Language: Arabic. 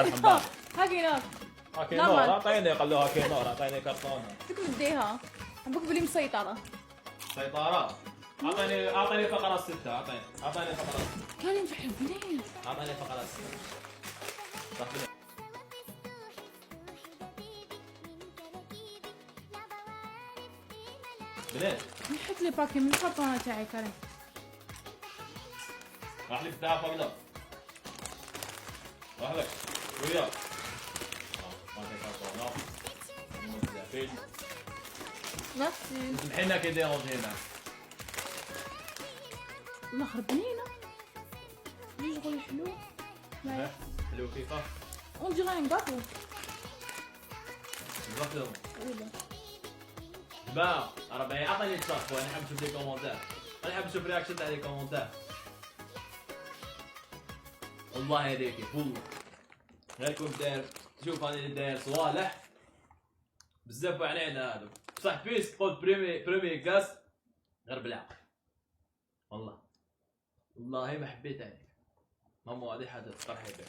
يرحم بالك. هاكي نار. هاكي نور اعطيني، قال له هاكي نور اعطيني كرتونه. شو بديها؟ عم بقبلي مسيطرة. سيطرة. اعطيني فقرة ستة، اعطيني فقرة ستة. كان يحبني. اعطيني فقرة ستة. صح. بنات نحط لي باكي من الكرتونة تاعي كريم. راح لك دافع ولا؟ راح لك وياك. ما تكرتونه. مزافين. نفسي. سمحينا كي هنا. ما خربنينا. ليش غولي حلو؟ حلو كيفاه؟ اون ديغي ان غاتو. بالضبط. جماعة ربعي اعطيني الصف وانا حاب نشوف لي كومنتات. انا حاب نشوف رياكشن تاع لي كومنتات. والله هذيك والله. غيركم داير تشوف انا اللي داير صوالح. بزاف علينا هادو. بصح بيس قلت بريمي كاس غير بالعقل. والله ما حبيت عليك. ماما هذه حاجة تفرحي بها.